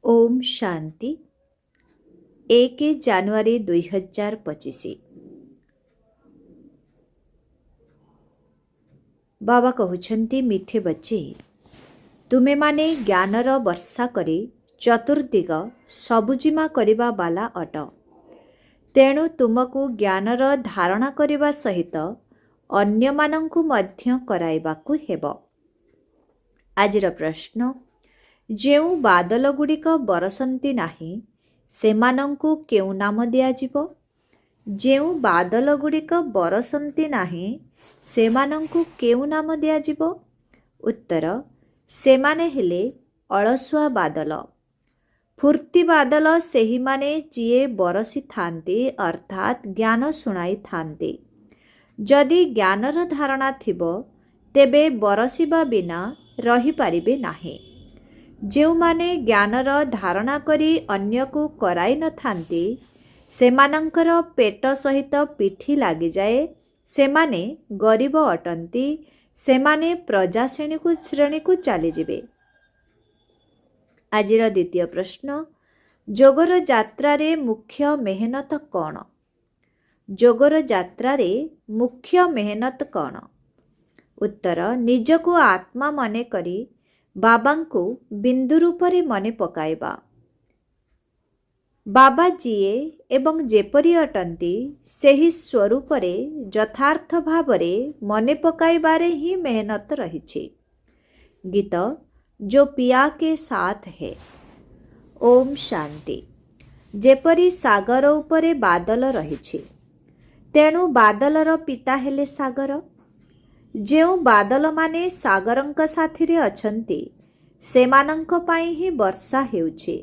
ओम शांति 1 ଜାନୁଆରୀ 2025। बाबा कहउछन्ति मिठे बच्चे, तुमे माने ज्ञानर वर्षा करी चतुर्दिग सबुजिमा करिबा बाला अट। तेणु तुमको ज्ञानर धारणा करिबा सहित अन्य मानंकु मध्य कराइबाकु हेबो। आजिर प्रश्न, जेउ बादल गुड़िक बरसंती नाही सेमानंकु केउ नाम दियाजिबो? जेउ बादल गुड़िक बरसंती नाही सेमानंकु केउ नाम दियाजिबो? उत्तर, सेमाने हेले अलसुआ बादल। फुर्ती बादल सेही माने जिए बरसी थांती, अर्थात ज्ञान सुनाई थांती। जदि ज्ञानर धारणा थिबो तेबे बरसिबा बिना रही पारिबे नाही। जेउमाने ज्ञानर धारणा करी अन्यकु कराई न थांती सेमानंकर पेट सहित पिठी लागी जाए, सेमाने गरीब अटंती, सेमाने प्रजा श्रेणी को चली जिबे। आजिर द्वितीय प्रश्न, जोगर यात्रारे मुख्य मेहनत कौन? जोगर यात्रारे मुख्य मेहनत कौन? उत्तर, निजको आत्मा मने करी बाबांकु बिंदु रूपरे मने पकाइबा। बाबा जीए एवं जेपरी अटंती सेही स्वरूपरे यथार्थ भावरे मने पकाइबारे ही मेहनत रहिछि। गीत जो पिया के साथ है। ओम शांति। जेपरी सागर उपरे बादल रहिछि, तेणु बादलर पिता हेले सागर। जेउ बादल माने सागरंक साथिरे अछंती सेमानंक पाई ही वर्षा हेउछि।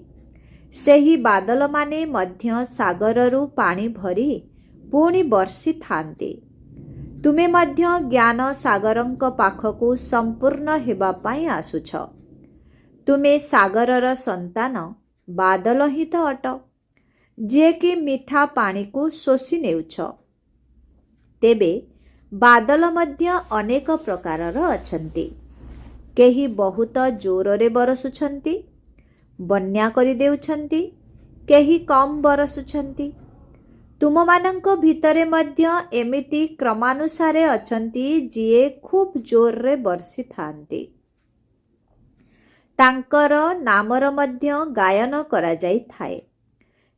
सेही बादल माने मध्य सागररु पानी भरी पुणी वर्षी थांती। तुमे मध्य ज्ञान सागरंक पाखकु संपूर्ण हेबा पाई आसुछ। तुमे सागरर संतान बादल ही तो अट, जे कि मीठा पानी को शोषी नेउछ। तेबे बादल मध्य अनेक प्रकारर अछंती। केही बहुत जोररे बरसुछंती, बन्या करि देउछंती, केही कम बरसुछंती। तुममानंक भितरे मध्य एमिति क्रमानुसारे अछंती जिए खूब जोररे बरसी थांती। तांकर नामर मध्य गायन करा जाई थाए।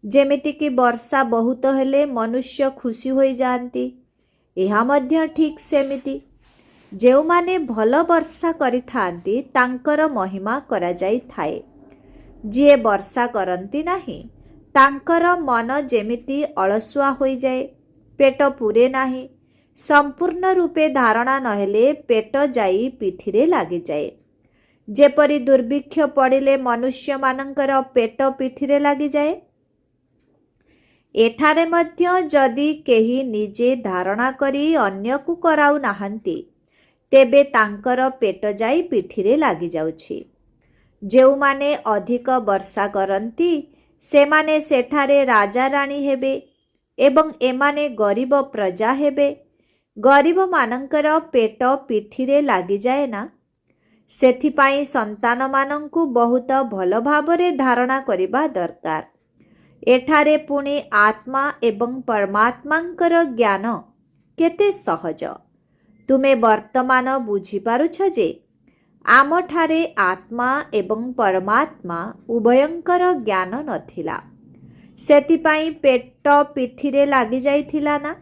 जेमिति कि वर्षा बहुत हेले मनुष्य खुशी होई जांती, एहा मध्य ठीक सेमिति। जेउमाने भल वर्षा करि थांती तांकर महिमा करा जाई थाए। जिए वर्षा करंती नाही तांकर मन जेमिति अलसुआ होई जाए, पेट पुरे नाही। संपूर्ण रूपे धारणा नहेले पेट जाई पिठिरे लागी जाए। जेपरि दुर्भिक्ष पड़िले मनुष्य मानंकर पेट पिठिरे लागी जाए, एठारे मध्य जदि केही निजे धारणा करी अन्यकु कराउ नाहंती तेबे तांकर पेट जाई पिठिरे लागी जाउछि। जेउमाने अधिक वर्षा करंती सेमाने सेठारे राजा राणी हेबे एवं एमाने गरीब प्रजा हेबे। गरीब मानंकर पेट पिठिरे लागी जाए ना, सेथिपाई संतान मानंकु बहुत भल भावरे धारणा करिबा दरकार। एठारे पुणी आत्मा एवं परमात्मांकर ज्ञान केते सहज। तुमे वर्तमान बुझी पारुछ जे आमठारे आत्मा एवं परमात्मा उभयंकर ज्ञान नथिला, सेथिपाई पेट पिठिरे लागी जाइथिला ना।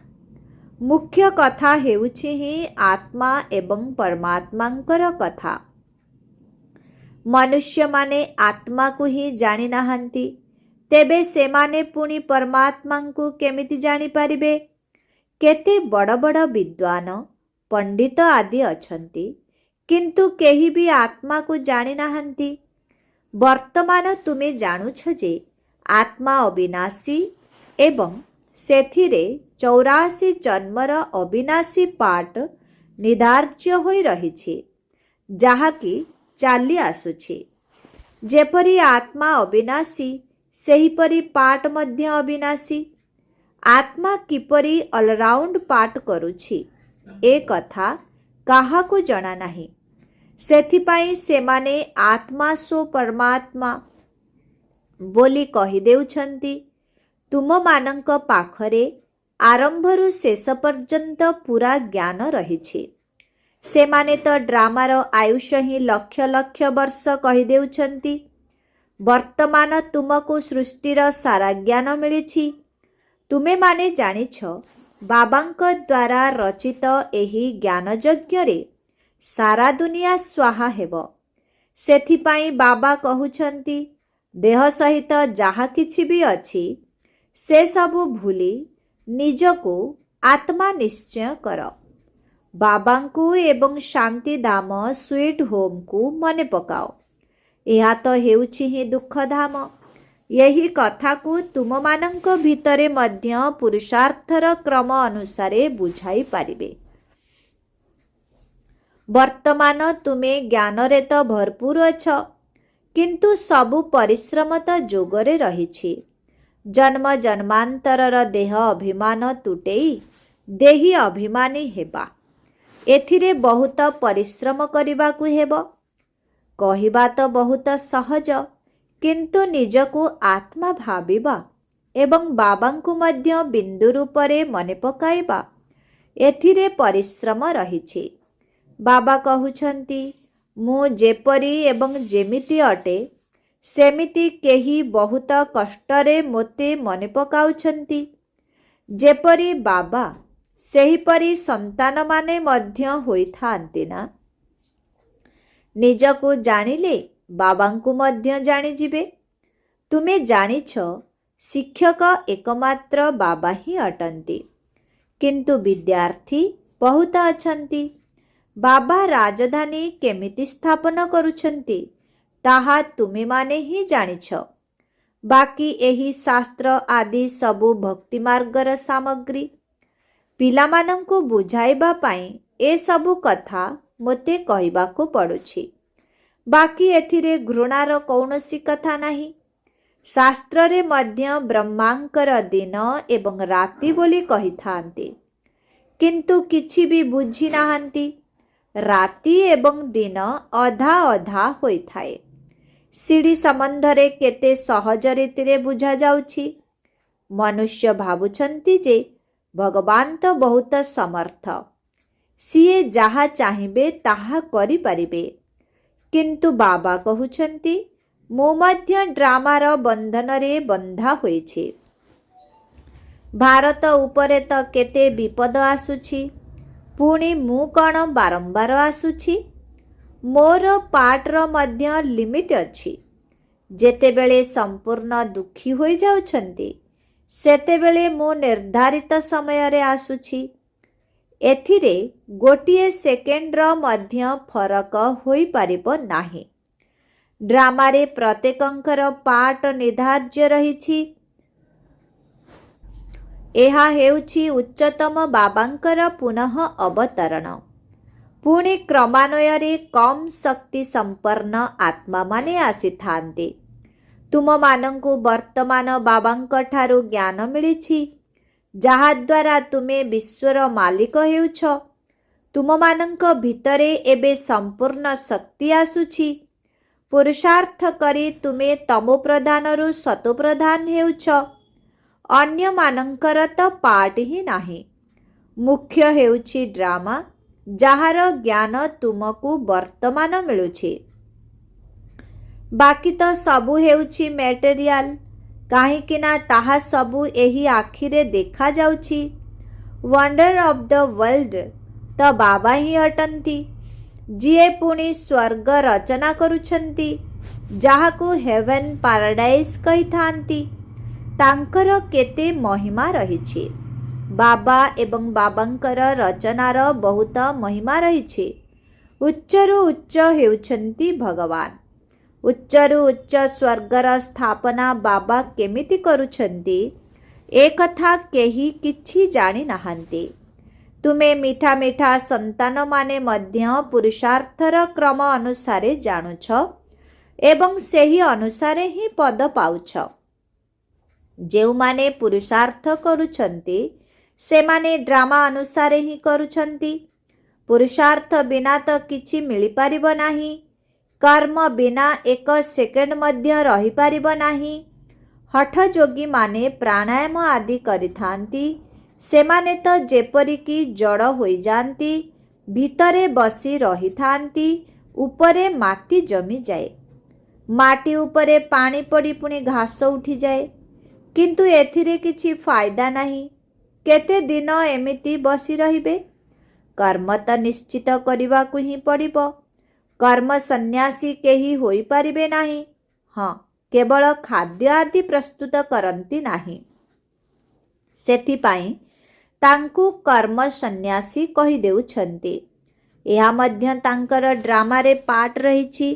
मुख्य कथा हेउछि ही आत्मा एवं परमात्मांकर कथा। मनुष्य माने आत्मा को ही जानि नाहंती, तेबे सेमाने पुणी परमात्मा को केमिति जानी पारिबे? केते बड़ बड़ विद्वान पंडित आदि अछंती, किंतु केही भी आत्मा को जानी नाहंती। वर्तमान तुमे जानुछ जे आत्मा अविनाशी एवं सेथिरे 84 जन्मर अविनाशी पाठ निधार्य होई रहिछि, जाहाकी चाली आसुछि। जेपरि आत्मा अविनाशी सेहीपरि पाठ मध्य अविनाशी। आत्मा किपरि ऑलराउंड पाठ करुछि ए कथा काहाकु जଣା नाही। सेथिपाई सेमाने आत्मा सो परमात्मा ବୋଲି କହିଦେଉଛନ୍ତି। ତୁମମାନଙ୍କ ପାଖରେ ଆରମ୍ଭରୁ ଶେଷ ପର୍ଯ୍ୟନ୍ତ ପୁରା ଜ୍ଞାନ ରହିଛି। ସେମାନେ ତ ଡ୍ରାମାର ଆୟୁଷ ହିଁ ଲକ୍ଷ ଲକ୍ଷ ବର୍ଷ କହିଦେଉଛନ୍ତି। ବର୍ତ୍ତମାନ ତୁମକୁ ସୃଷ୍ଟିର ସାରା ଜ୍ଞାନ ମିଳିଛି। ତୁମେମାନେ ଜାଣିଛ ବାବାଙ୍କ ଦ୍ୱାରା ରଚିତ ଏହି ଜ୍ଞାନଯଜ୍ଞରେ ସାରା ଦୁନିଆ ସ୍ୱାହା ହେବ। ସେଥିପାଇଁ ବାବା କହୁଛନ୍ତି ଦେହ ସହିତ ଯାହା କିଛି ବି ଅଛି ସେସବୁ ଭୁଲି ନିଜକୁ ଆତ୍ମା ନିଶ୍ଚୟ କର। ବାବାଙ୍କୁ ଏବଂ ଶାନ୍ତିଧାମ ସୁଇଟ୍ ହୋମ୍କୁ ମନେ ପକାଅ। ଏହା ତ ହେଉଛି ହିଁ ଦୁଃଖଧାମ। ଏହି କଥାକୁ ତୁମମାନଙ୍କ ଭିତରେ ମଧ୍ୟ ପୁରୁଷାର୍ଥର କ୍ରମ ଅନୁସାରେ ବୁଝାଇ ପାରିବେ। ବର୍ତ୍ତମାନ ତୁମେ ଜ୍ଞାନରେ ତ ଭରପୁର ଅଛ, କିନ୍ତୁ ସବୁ ପରିଶ୍ରମ ତ ଯୋଗରେ ରହିଛି। ଜନ୍ମ ଜନ୍ମାନ୍ତରର ଦେହ ଅଭିମାନ ତୁଟେଇ ଦେହୀ ଅଭିମାନୀ ହେବା, ଏଥିରେ ବହୁତ ପରିଶ୍ରମ କରିବାକୁ ହେବ। କହିବା ତ ବହୁତ ସହଜ, କିନ୍ତୁ ନିଜକୁ ଆତ୍ମା ଭାବିବା ଏବଂ ବାବାଙ୍କୁ ମଧ୍ୟ ବିନ୍ଦୁ ରୂପରେ ମନେ ପକାଇବା, ଏଥିରେ ପରିଶ୍ରମ ରହିଛି। ବାବା କହୁଛନ୍ତି ମୁଁ ଯେପରି ଏବଂ ଯେମିତି ଅଟେ ସେମିତି କେହି ବହୁତ କଷ୍ଟରେ ମୋତେ ମନେ ପକାଉଛନ୍ତି। ଯେପରି ବାବା ସେହିପରି ସନ୍ତାନମାନେ ମଧ୍ୟ ହୋଇଥାନ୍ତି ନା। ନିଜକୁ ଜାଣିଲେ ବାବାଙ୍କୁ ମଧ୍ୟ ଜାଣିଯିବେ। ତୁମେ ଜାଣିଛ ଶିକ୍ଷକ ଏକମାତ୍ର ବାବା ହିଁ ଅଟନ୍ତି, କିନ୍ତୁ ବିଦ୍ୟାର୍ଥୀ ବହୁତ ଅଛନ୍ତି। ବାବା ରାଜଧାନୀ କେମିତି ସ୍ଥାପନ କରୁଛନ୍ତି ତାହା ତୁମେମାନେ ହିଁ ଜାଣିଛ। ବାକି ଏହି ଶାସ୍ତ୍ର ଆଦି ସବୁ ଭକ୍ତି ମାର୍ଗର ସାମଗ୍ରୀ। ପିଲାମାନଙ୍କୁ ବୁଝାଇବା ପାଇଁ ଏସବୁ କଥା ମୋତେ କହିବାକୁ ପଡ଼ୁଛି। ବାକି ଏଥିରେ ଘୃଣାର କୌଣସି କଥା ନାହିଁ। ଶାସ୍ତ୍ରରେ ମଧ୍ୟ ବ୍ରହ୍ମାଙ୍କର ଦିନ ଏବଂ ରାତି ବୋଲି କହିଥାନ୍ତି, କିନ୍ତୁ କିଛି ବି ବୁଝି ନାହାନ୍ତି। ରାତି ଏବଂ ଦିନ ଅଧା ଅଧା ହୋଇଥାଏ। ସିଡ଼ି ସମ୍ବନ୍ଧରେ କେତେ ସହଜ ରୀତିରେ ବୁଝାଯାଉଛି। ମନୁଷ୍ୟ ଭାବୁଛନ୍ତି ଯେ ଭଗବାନ ତ ବହୁତ ସମର୍ଥ, ସିଏ ଯାହା ଚାହିଁବେ ତାହା କରିପାରିବେ। କିନ୍ତୁ ବାବା କହୁଛନ୍ତି ମୁଁ ମଧ୍ୟ ଡ୍ରାମାର ବନ୍ଧନରେ ବନ୍ଧା ହୋଇଛି। ଭାରତ ଉପରେ ତ କେତେ ବିପଦ ଆସୁଛି, ପୁଣି ମୁଁ କ'ଣ ବାରମ୍ବାର ଆସୁଛି? ମୋର ପାର୍ଟର ମଧ୍ୟ ଲିମିଟ୍ ଅଛି। ଯେତେବେଳେ ସମ୍ପୂର୍ଣ୍ଣ ଦୁଃଖୀ ହୋଇଯାଉଛନ୍ତି ସେତେବେଳେ ମୁଁ ନିର୍ଦ୍ଧାରିତ ସମୟରେ ଆସୁଛି। ଏଥିରେ ଗୋଟିଏ ସେକେଣ୍ଡର ମଧ୍ୟ ଫରକ ହୋଇପାରିବ ନାହିଁ। ଡ୍ରାମାରେ ପ୍ରତ୍ୟେକଙ୍କର ପାର୍ଟ ନିର୍ଦ୍ଧାର୍ଯ୍ୟ ରହିଛି। ଏହା ହେଉଛି ଉଚ୍ଚତମ ବାବାଙ୍କର ପୁନଃ ଅବତରଣ। ପୁଣି କ୍ରମାନ୍ୱୟରେ କମ୍ ଶକ୍ତି ସମ୍ପନ୍ନ ଆତ୍ମାମାନେ ଆସିଥାନ୍ତି। ତୁମମାନଙ୍କୁ ବର୍ତ୍ତମାନ ବାବାଙ୍କ ଠାରୁ ଜ୍ଞାନ ମିଳିଛି, ଯାହାଦ୍ୱାରା ତୁମେ ବିଶ୍ୱର ମାଲିକ ହେଉଛ। ତୁମମାନଙ୍କ ଭିତରେ ଏବେ ସମ୍ପୂର୍ଣ୍ଣ ଶକ୍ତି ଆସୁଛି। ପୁରୁଷାର୍ଥ କରି ତୁମେ ତମୋପ୍ରଧାନରୁ ସତୋପ୍ରଧାନ ହେଉଛ। ଅନ୍ୟମାନଙ୍କର ତ ପାର୍ଟ ହିଁ ନାହିଁ। ମୁଖ୍ୟ ହେଉଛି ଡ୍ରାମା, ଯାହାର ଜ୍ଞାନ ତୁମକୁ ବର୍ତ୍ତମାନ ମିଳୁଛି। ବାକି ତ ସବୁ ହେଉଛି ମେଟେରିଆଲ, କାହିଁକିନା ତାହା ସବୁ ଏହି ଆଖିରେ ଦେଖାଯାଉଛି। ୱଣ୍ଡର ଅଫ୍ ଦ ୱାର୍ଲଡ ତ ବାବା ହିଁ ଅଟନ୍ତି, ଯିଏ ପୁଣି ସ୍ୱର୍ଗ ରଚନା କରୁଛନ୍ତି, ଯାହାକୁ ହେଭେନ୍ ପାରାଡାଇଜ୍ କହିଥାନ୍ତି। ତାଙ୍କର କେତେ ମହିମା ରହିଛି। ବାବା ଏବଂ ବାବାଙ୍କର ରଚନାର ବହୁତ ମହିମା ରହିଛି। ଉଚ୍ଚରୁ ଉଚ୍ଚ ହେଉଛନ୍ତି ଭଗବାନ। ଉଚ୍ଚରୁ ଉଚ୍ଚ ସ୍ୱର୍ଗର ସ୍ଥାପନା ବାବା କେମିତି କରୁଛନ୍ତି ଏକଥା କେହି କିଛି ଜାଣିନାହାନ୍ତି। ତୁମେ ମିଠା ମିଠା ସନ୍ତାନମାନେ ମଧ୍ୟ ପୁରୁଷାର୍ଥର କ୍ରମ ଅନୁସାରେ ଜାଣୁଛ ଏବଂ ସେହି ଅନୁସାରେ ହିଁ ପଦ ପାଉଛ। ଯେଉଁମାନେ ପୁରୁଷାର୍ଥ କରୁଛନ୍ତି ସେମାନେ ଡ୍ରାମା ଅନୁସାରେ ହିଁ କରୁଛନ୍ତି। ପୁରୁଷାର୍ଥ ବିନା ତ କିଛି ମିଳିପାରିବ ନାହିଁ। कर्म बिना एक सेकेंड मध्य रही पारिब नाही। हठ जोगी माने प्राणायाम आदि करिथांती, सेमाने तो जेपरिकी जड़ होई जांती, भितरे बसी रहिथांती, उपरे माटी जमी जाए। माटी उपरे पानी पड़ी पुणी घास उठी जाए, किंतु एथिरे किछि फायदा नहीं। केते दिन एमिति बसी रहिबे? कर्म तो निश्चित करबाकू ही पड़िबो। कर्म सन्यासी केही होई पारिबे नाही। हाँ, केवल खाद्य आदि प्रस्तुत करती नाही। सेथिपाई तांकू कर्म सन्यासी कही देउछंती। एहा मध्य तांकर ड्रामा रे पार्ट रहिछि।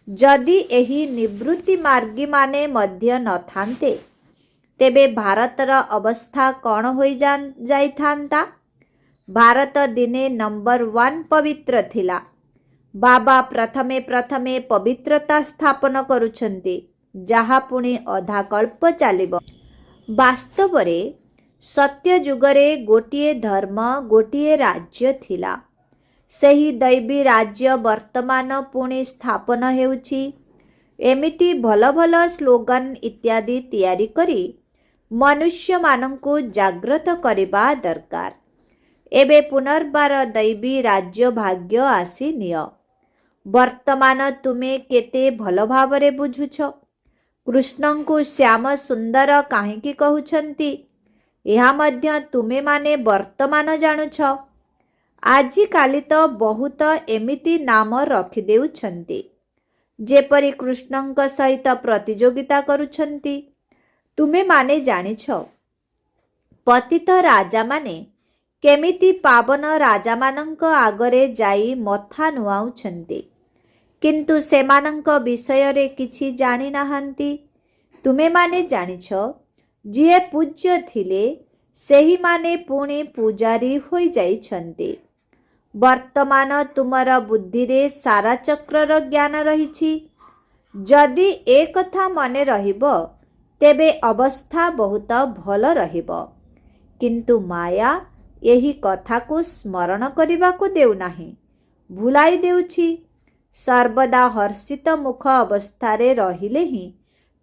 जदि एही निवृत्ति मार्गी माने मध्य न थांते, तेबे भारतर अवस्था कौन होई जाइथांता। भारत दिने नंबर 1 पवित्र थिला। बाबा प्रथमे प्रथमे पवित्रता स्थापन करुछंती, जहा पुणी अधा कल्प चलिब। वास्तवरे सत्य जुगरे गोटिए धर्म गोटिए राज्य थिला। सही दैवी राज्य वर्तमान पुणी स्थापन हेउछि। एमिति भल भल स्लोगन इत्यादि तैयारी करी मनुष्य मानंकु जागृत करिबा दरकार। एबे पुनर्बार दैवी राज्य भाग्य आसी निय। वर्तमान तुमे केते भल भावरे बुझुछ। कृष्णंकु श्याम सुंदर काहींकी कहउछंती, एहा मध्य तुमे माने वर्तमान जानुछ। आजि काली तो बहुत एमिति नाम रखि देउछंती, जेपरि कृष्णंक सहित प्रतियोगिता करुछंती। तुमे माने जानिछ पतित राजा माने केमिति पावन राजा मानंक आगरे जाई मथा नुआउछंती, किंतु सेमानंक विषय रे किछि जानि नाहंती। तुमे माने जानिछ जिए पूज्य थिले सेही माने पुणी पूजारी होई जाइछंती। वर्तमान तुमर बुद्धि रे सारा चक्रर ज्ञान रहिछि। जदि ए कथा मने रहिब, तेबे अवस्था बहुत भल रहिब। किंतु माया यही कथा को स्मरण करने को देउ नाही, भुलाई देउछि। सर्वदा हर्षित मुख अवस्थारे रहिले ही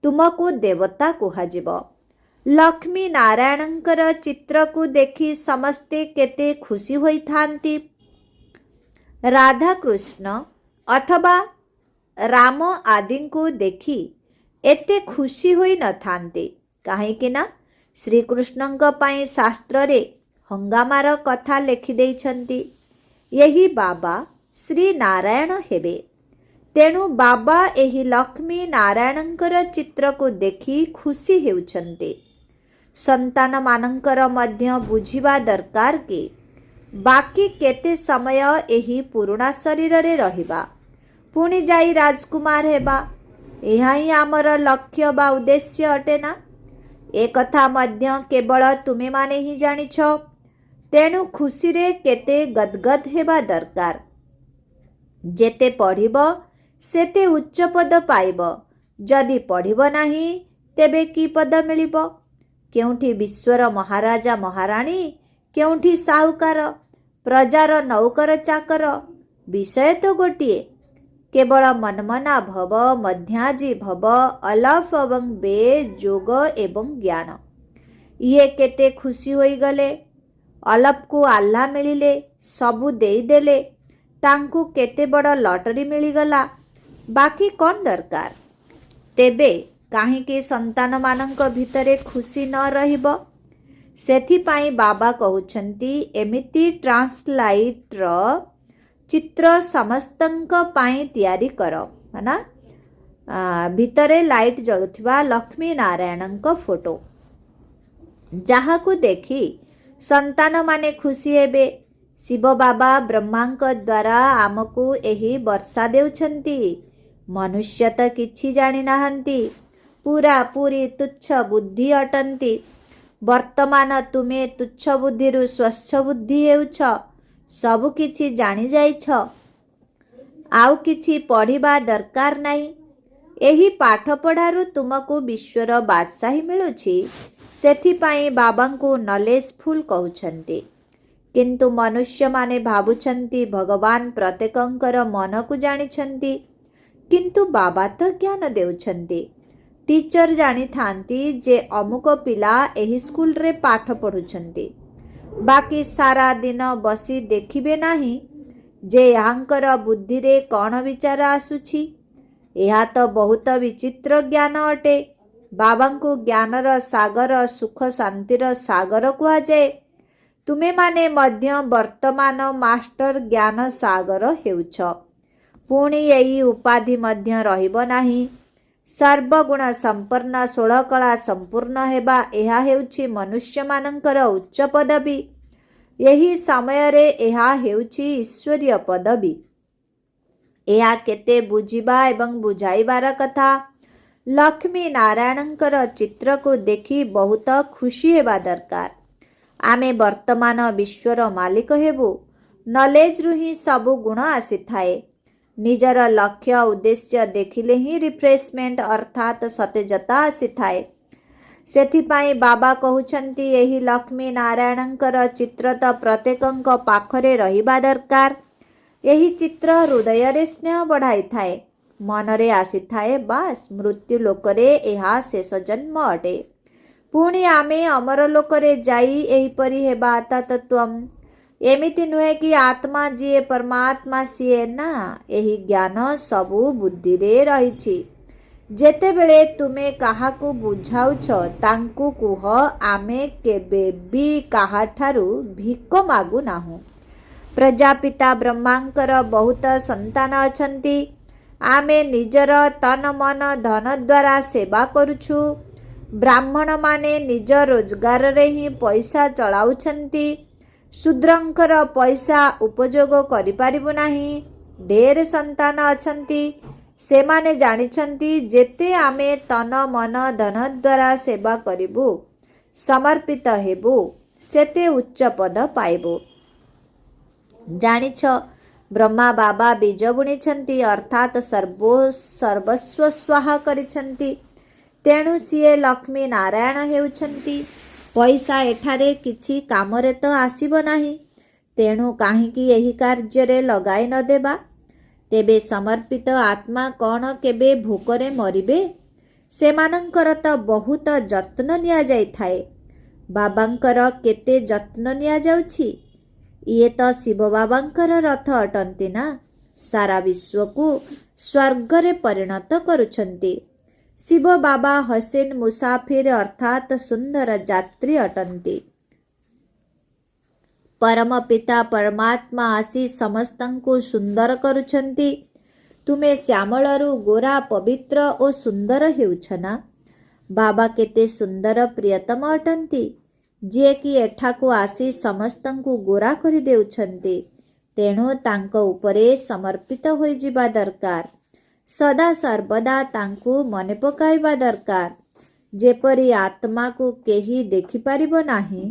तुमको देवता कुहाजिब। लक्ष्मी नारायणंकर चित्र को देखि समस्ते केते खुशी होई थांती। राधा कृष्ण अथवा राम आदि को देखि एते खुशी होई न थांते, काहेकि ना श्रीकृष्णंक पाई शास्त्र रे हंगामार कथा लिखि देइछंती। यही बाबा श्री नारायण हेबे। तेणु बाबा एही लक्ष्मी नारायणंकर चित्र को देखि खुशी हेउछंती। संतान मानंकर मध्य बुझिबा दरकार कि बाकी केते समय एही पुराणा शरीर रे रहिबा, पुणी जाई राजकुमार हेबा। एहा ही आमर लक्ष्य बा उद्देश्य अटे ना। ए कथा मध्य केवल तुमे माने ही जानिछ। तेणु खुशी रे केते गदगद हेबा दरकार। जेते पढ़िब सेते उच्च पद पाइब। जदि पढ़िब नाही तेबे की पद मिलिब? केउठी विश्वर महाराजा महाराणी, केउठी साहुकार, प्रजार नौकर चाकर, विषय तो गोटिए। केवल मनमना भव, मध्याजी भव, अलफ एवं बे, जोग एवं ज्ञान। ये केते खुशी होई गले। अलफ को आल्हा मिलिले, सबु देई देले, तांकु केते बड़ लटरी मिलिगला। बाकी कौन दरकार? तेबे काहींके संतान मानंक भितरे खुशी न रहिब। सेथिपाई बाबा कहउछंती एमिति ट्रांसलाइटर चित्र समस्तंक पाई तैयारी कर, है ना। भितरे लाइट जलुथिबा लक्ष्मी नारायणंक फोटो, जहाकू देखी संतान माने खुशी हेबे। शिव बाबा ब्रह्मांक द्वारा आमको एही वर्षा देउछंती। मनुष्य तो किछि जानि नाहंती, पूरा पूरी तुच्छ बुद्धि अटंती। वर्तमान तुमे तुच्छ बुद्धिरु स्वच्छ बुद्धि हेउछ। सबु किछि जानि जाइछ, आउ किछि पढ़िबा दरकार नाही। एही पाठ पढ़ारु तुमको विश्वर बादशाही मिलुछि। सेथिपाई बाबांको नॉलेजफुल कहउछंती। किंतु मनुष्य माने भाबुछंती भगवान प्रत्येकंकर मन को जानिछंती। किंतु बाबा तो ज्ञान देउछंती। टीचर जानी थांती जे अमुक पिला एही स्कूल रे पाठ पढ़ुछंती, बाकी सारा दिन बसी देखिबे नाही जे यांकर बुद्धि रे कौन विचार आसुछि। यह तो बहुत विचित्र ज्ञान अटे। बाबा को ज्ञानर सागर सुख शांतिर सागर कहा जाए। तुमे माने मध्य वर्तमान मास्टर ज्ञान सागर हेउछ। पुणी यही उपाधि मध्य रहिबो नाही। सर्वगुण संपन्न 16 कला संपूर्ण हेबा एहा हेउछि मनुष्य मानंकर उच्च पदवी। यही समय रे एहा हेउछि ईश्वरीय पदवी। एहा केते बुझिबा एवं बुझाइबार कथा। लक्ष्मी नारायणंकर चित्र को देखि बहुत खुशी हेबा दरकार। आमे वर्तमान विश्वर मालिक हेबु। नॉलेज रु ही सबु गुण आसी थाए। निजर लक्ष्य उद्देश्य देखिले ही रिफ्रेशमेंट अर्थात सतेजता आसी थाए। सेथिपाई बाबा कहउछंती एही लक्ष्मी नारायणंकर चित्र तो प्रत्येकंक पाखरे रहिबा दरकार। यही चित्र हृदय रे स्नेह बढ़ाई थाए, मनरे आसी थाए। बास मृत्यु लोकरे एहा शेष जन्म अटे। पुणी आमे अमर लोकरे जाई एहीपरि हेबा तत्त्वम। एमिति नुहे कि आत्मा जीए परमात्मा सीए ना। एही ज्ञान सबु बुद्धि रे रहिछि। जेतेबेले तुमे काहाकू बुझाउछ तांकू कुह आमे केबे भी काहाठारू भिक मागु नाहु। प्रजापिता ब्रह्मांकर बहुत संतान अछंती। आमे निजर तन मन धन द्वारा सेवा करुछु। ब्राह्मण माने निज रोजगार रे ही पैसा चलाउछंती। शूद्रंकर पैसा उपयोग करि पारिबु नाही। ढेर संतान अछंती। से माने जानिछंती जेते आमे तन मन धन द्वारा सेवा करिबु, समर्पित हेबु, सेते उच्च पद पाइबु। जानिछ ब्रह्मा बाबा बीज बुणिछंती अर्थात सर्वस्व स्वाहा करिछंती। तेणु सीए लक्ष्मी नारायण हेउछंती। पैसा एठारे किछि कामरे तो आसीबो नाही। तेणु काहींकी एही कार्य रे लगाई न देबा। तेबे समर्पित आत्मा कौन केबे भोकरे मरिबे? सेमानंकर तो बहुत जत्न निया जाई थाए। बाबांकर केते जत्न निया जाउछि। ये तो शिव बाबांकर रथ अटंती ना। सारा विश्व को स्वर्ग रे परिणत करुछंती। शिव बाबा हसीन मुसाफिर अर्थात सुंदर यात्री अटंती। परम पिता परमात्मा आसी समस्तंकु सुंदर करुछंती। तुमे श्यामलरु गोरा पवित्र और सुंदर हेउछ ना। बाबा केते सुंदर प्रियतम अटंती, जे कि एठाकु आसी समस्तंकु गोरा करि देउछंती। तेणु तांको उपरे समर्पित होई जिबा दरकार। सदा सर्वदा तांकु मने पकाइबा दरकार। जेपरि आत्मा को केही देखि पारिबो नाही,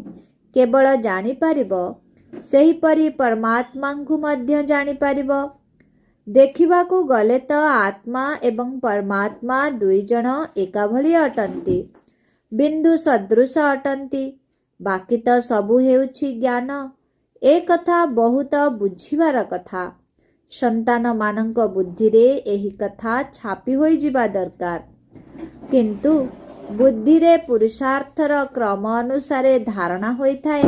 केवल जानी पारिबो, सेहीपरि परमात्मा को मध्य जानी पारिबो। देखिबा को गले तो आत्मा एवं परमात्मा दुई जण एका भली अटंती, बिंदु सदृश अटंती। बाकी तो सबु हेउछि ज्ञान। ए कथा बहुत बुझिबार कथा। संतान मानंक बुद्धि रे एही कथा छापी होई जिबा दरकार। किंतु बुद्धि रे पुरुषार्थर क्रम अनुसारे धारणा होई थाए।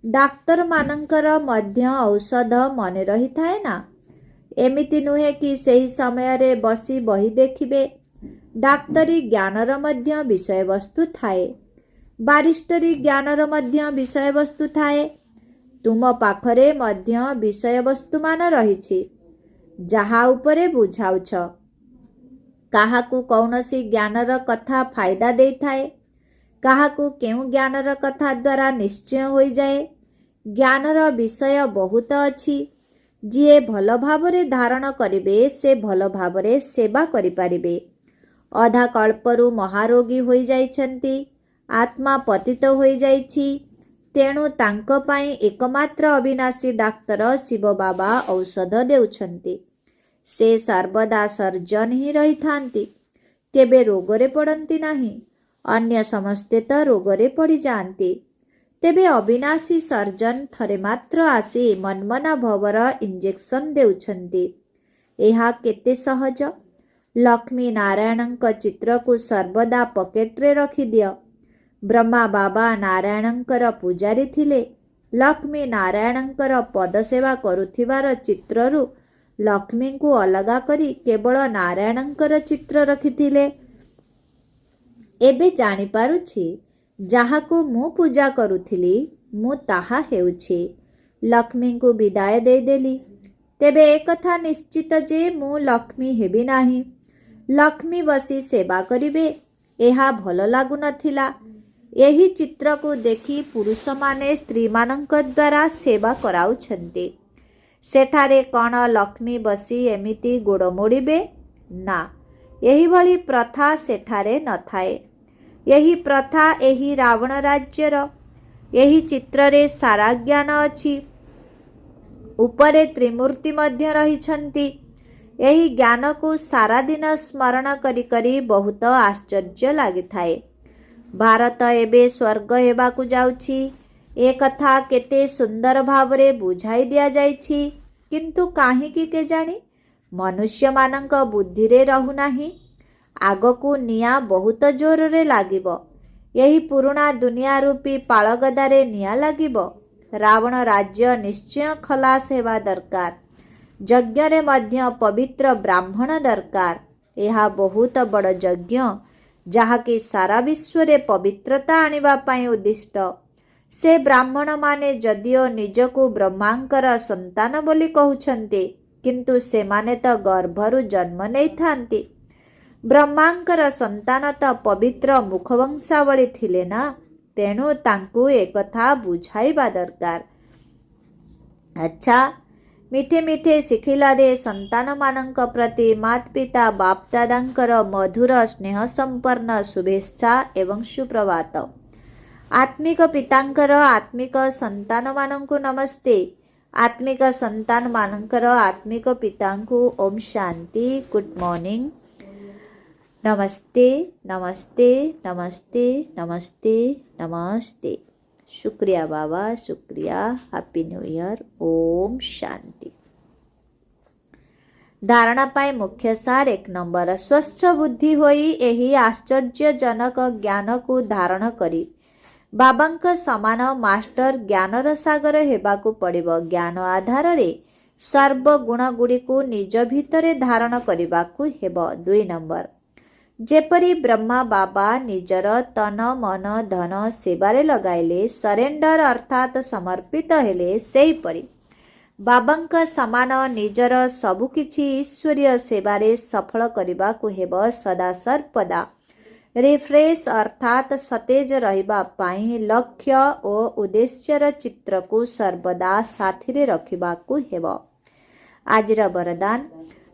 डाक्तर मानंकर मध्य औषध मने रही थाए ना। एमिति नुहे कि सही समय रे बसी बही देखिबे। डाक्तरी ज्ञानर मध्य विषय वस्तु थाए। बारिस्टरी ज्ञानर मध्य विषय वस्तु थाए। तुम पाखरे मध्य विषय वस्तु मान रहिछि, जहा उपरे बुझाउछ। काहाकू कौनसी ज्ञानर कथा फायदा देई थाए, काहाकू केउ ज्ञानर कथा द्वारा निश्चय होई जाए। ज्ञानर विषय बहुत अछि। जिए भल भावरे धारण करिबे से भल भावरे सेवा करि पारिबे। अधा कल्परु महारोगी होई जाइछंती। आत्मा पतित होई जाइछि। तेणु तांको पाई एकमात्र अविनाशी डाक्तर शिव बाबा औषध देउछंती। से सर्वदा सर्जन ही रही थांती, केबे रोगरे पड़ती नाही। अन्य समस्ते तो रोगरे पड़ी जाती। तेबे अविनाशी सर्जन थरे मात्र आसी मनमना भवर इंजेक्शन देउछंती। एहा केते सहज। ଲକ୍ଷ୍ମୀ ନାରାୟଣଙ୍କ ଚିତ୍ରକୁ ସର୍ବଦା ପକେଟରେ ରଖିଦିଅ। ବ୍ରହ୍ମା ବାବା ନାରାୟଣଙ୍କର ପୂଜାରୀ ଥିଲେ। ଲକ୍ଷ୍ମୀ ନାରାୟଣଙ୍କର ପଦସେବା କରୁଥିବାର ଚିତ୍ରରୁ ଲକ୍ଷ୍ମୀଙ୍କୁ ଅଲଗା କରି କେବଳ ନାରାୟଣଙ୍କର ଚିତ୍ର ରଖିଥିଲେ। ଏବେ ଜାଣିପାରୁଛି ଯାହାକୁ ମୁଁ ପୂଜା କରୁଥିଲି ମୁଁ ତାହା ହେଉଛି। ଲକ୍ଷ୍ମୀଙ୍କୁ ବିଦାୟ ଦେଇଦେଲି। ତେବେ ଏକଥା ନିଶ୍ଚିତ ଯେ ମୁଁ ଲକ୍ଷ୍ମୀ ହେବି ନାହିଁ। ଲକ୍ଷ୍ମୀ ବସି ସେବା କରିବେ ଏହା ଭଲ ଲାଗୁନଥିଲା। ଏହି ଚିତ୍ରକୁ ଦେଖି ପୁରୁଷମାନେ ସ୍ତ୍ରୀମାନଙ୍କ ଦ୍ୱାରା ସେବା କରାଉଛନ୍ତି। ସେଠାରେ କ'ଣ ଲକ୍ଷ୍ମୀ ବସି ଏମିତି ଗୋଡ଼ ମୋଡ଼ିବେ? ନା, ଏହିଭଳି ପ୍ରଥା ସେଠାରେ ନଥାଏ। ଏହି ପ୍ରଥା ଏହି ରାବଣ ରାଜ୍ୟର। ଏହି ଚିତ୍ରରେ ସାରା ଜ୍ଞାନ ଅଛି। ଉପରେ ତ୍ରିମୂର୍ତ୍ତି ମଧ୍ୟ ରହିଛନ୍ତି। ଏହି ଜ୍ଞାନକୁ ସାରାଦିନ ସ୍ମରଣ କରି କରି ବହୁତ ଆଶ୍ଚର୍ଯ୍ୟ ଲାଗିଥାଏ। ଭାରତ ଏବେ ସ୍ୱର୍ଗ ହେବାକୁ ଯାଉଛି। ଏ କଥା କେତେ ସୁନ୍ଦର ଭାବରେ ବୁଝାଇ ଦିଆଯାଇଛି। କିନ୍ତୁ କାହିଁକି କେଜାଣି ମନୁଷ୍ୟମାନଙ୍କ ବୁଦ୍ଧିରେ ରହୁନାହିଁ। ଆଗକୁ ନିଆଁ ବହୁତ ଜୋରରେ ଲାଗିବ। ଏହି ପୁରୁଣା ଦୁନିଆ ରୂପୀ ପାଳଗଦାରେ ନିଆଁ ଲାଗିବ। ରାବଣ ରାଜ୍ୟ ନିଶ୍ଚୟ ଖଲାସ ହେବା ଦରକାର। ଯଜ୍ଞରେ ମଧ୍ୟ ପବିତ୍ର ବ୍ରାହ୍ମଣ ଦରକାର। ଏହା ବହୁତ ବଡ଼ ଯଜ୍ଞ ଯାହାକି ସାରା ବିଶ୍ୱରେ ପବିତ୍ରତା ଆଣିବା ପାଇଁ ଉଦ୍ଦିଷ୍ଟ। ସେ ବ୍ରାହ୍ମଣମାନେ ଯଦିଓ ନିଜକୁ ବ୍ରହ୍ମାଙ୍କର ସନ୍ତାନ ବୋଲି କହୁଛନ୍ତି କିନ୍ତୁ ସେମାନେ ତ ଗର୍ଭରୁ ଜନ୍ମ ନେଇଥାନ୍ତି। ବ୍ରହ୍ମାଙ୍କର ସନ୍ତାନ ତ ପବିତ୍ର ମୁଖବଂଶାବଳୀ ଥିଲେ ନା। ତେଣୁ ତାଙ୍କୁ ଏକଥା ବୁଝାଇବା ଦରକାର। ଆଚ୍ଛା, ମିଠେ ମିଠେ ଶିଖିଲା ଦେ ସନ୍ତାନମାନଙ୍କ ପ୍ରତି ମାତା ପିତା ବାପଦାଦାଙ୍କର ମଧୁର ସ୍ନେହ ସମ୍ପନ୍ନ ଶୁଭେଚ୍ଛା ଏବଂ ସୁପ୍ରଭାତ। ଆତ୍ମିକ ପିତାଙ୍କର ଆତ୍ମିକ ସନ୍ତାନମାନଙ୍କୁ ନମସ୍ତେ। ଆତ୍ମିକ ସନ୍ତାନମାନଙ୍କର ଆତ୍ମିକ ପିତାଙ୍କୁ ଓମ୍ ଶାନ୍ତି। Good morning. नमस्ते नमस्ते नमस्ते नमस्ते नमस्ते। शुक्रिया बाबा, शुक्रिया। Happy new year. ओम शांति। धारणा पाए मुख्य सार 1 नंबर। स्वस्थ बुद्धि होई एही आश्चर्यजनक ज्ञान को धारण करी बाबांक समान मास्टर ज्ञानर सागर हेबाकू पड़िब। ज्ञान आधार रे सर्वगुण गुड़िकू निज भितरे धारण करबाकू हेब। 2 नंबर। जेपरी ब्रह्मा बाबा निजर तन मन धन सेवारे लगाइले, सरेंडर अर्थात समर्पित हेले, सेहीपरि बाबांक समान निजर सबुकिछि ईश्वरीय सेवारे सफल करबाकू हेब। सदा सर्वदा रिफ्रेश अर्थात सतेज रहिबा पाई लक्ष्य और उद्देश्यर चित्र को सर्वदा साथी रखिबाकू हेब। आजिर वरदान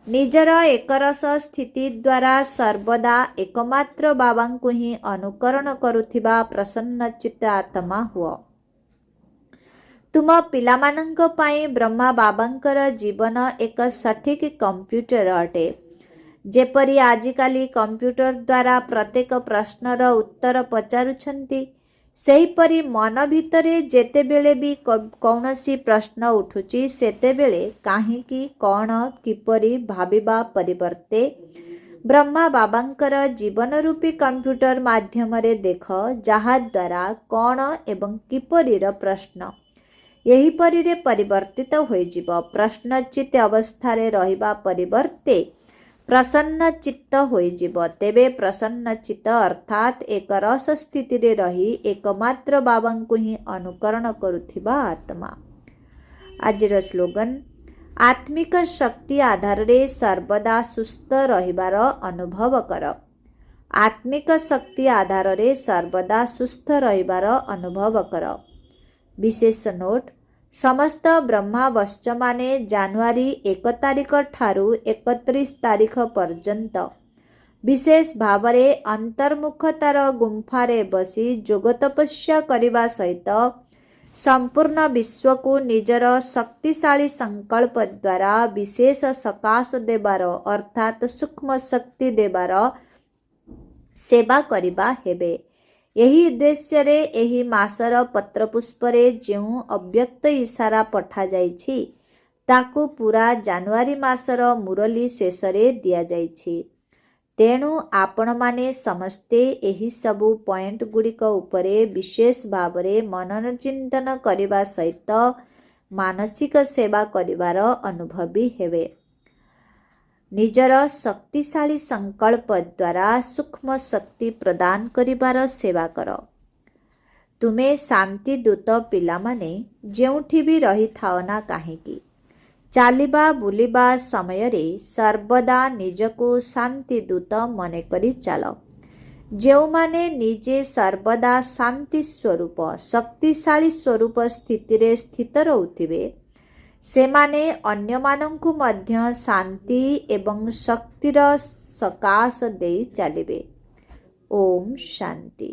निजर एकरस स्थिति द्वारा सर्वदा एकमात्र बाबांकु ही अनुकरण करुथिबा प्रसन्नचित्त आत्मा हुआ। तुम पिलामानंक पाई ब्रह्मा बाबांकर जीवन एक सठिक कंप्यूटर अटे। जेपरी आजिकाली कंप्यूटर द्वारा प्रत्येक प्रश्नर उत्तर पचारुछंती, सेहीपरि मन भितरे जेतेबेले भी कौनसी प्रश्न उठुची सेतेबेले काहींकी कौन किपरि भाबिबा परिवर्ते ब्रह्मा बाबांकर जीवन रूपी कंप्यूटर माध्यम रे देख, जहा द्वारा कौन एवं किपरिर प्रश्न यही परि रे परिवर्तित होइजिब। प्रश्नचित अवस्था रहिबा परिवर्ते प्रसन्न चित्त होइजिब। तेबे प्रसन्न चित्त अर्थात एक रस स्थिति रे रही एकमात्र बाबांकु ही अनुकरण करुथिबा आत्मा। आजिर स्लोगन आत्मिक शक्ति आधार रे सर्वदा सुस्थ रहिबार अनुभव कर। आत्मिक शक्ति आधार रे सर्वदा सुस्थ रहिबार अनुभव कर। विशेष नोट समस्त ब्रह्मा वश्च माने जानुआरी 1 तारिख ठारू 31 तारिख पर्यंत विशेष भावरे अंतर्मुखतार गुंफारे बसी जोग तपस्या करिबा सहित संपूर्ण विश्व को निजर शक्तिशाली संकल्प द्वारा विशेष सकाश देबार अर्थात सूक्ष्म शक्ति देबार सेवा करिबा हेबे। यही उद्देश्य रे एही मासर पत्रपुष्परे जेउ अव्यक्त इशारा पठा जाइछि ताकू पूरा जानुआरी मासर मुरली शेषरे दिया जाइछि। ତେଣୁ ଆପଣମାନେ ସମସ୍ତେ ଏହି ସବୁ ପଏଣ୍ଟ ଗୁଡ଼ିକ ଉପରେ ବିଶେଷ ଭାବରେ ମନନ ଚିନ୍ତନ କରିବା ସହିତ ମାନସିକ ସେବା କରିବାର ଅନୁଭବୀ ହେବେ। ନିଜର ଶକ୍ତିଶାଳୀ ସଂକଳ୍ପ ଦ୍ୱାରା ସୂକ୍ଷ୍ମ ଶକ୍ତି ପ୍ରଦାନ କରିବାର ସେବା କର। ତୁମେ ଶାନ୍ତି ଦୂତ ପିଲାମାନେ ଯେଉଁଠି ବି ରହିଥାଅ ନା କାହିଁକି, ଚାଲିବା ବୁଲିବା ସମୟରେ ସର୍ବଦା ନିଜକୁ ଶାନ୍ତି ଦୂତ ମନେକରି ଚାଲ। ଯେଉଁମାନେ ନିଜେ ସର୍ବଦା ଶାନ୍ତି ସ୍ୱରୂପ ଶକ୍ତିଶାଳୀ ସ୍ୱରୂପ ସ୍ଥିତିରେ ସ୍ଥିତ ରହୁଥିବେ, ସେମାନେ ଅନ୍ୟମାନଙ୍କୁ ମଧ୍ୟ ଶାନ୍ତି ଏବଂ ଶକ୍ତିର ସକାଶ ଦେଇ ଚାଲିବେ। ଓମ୍ ଶାନ୍ତି।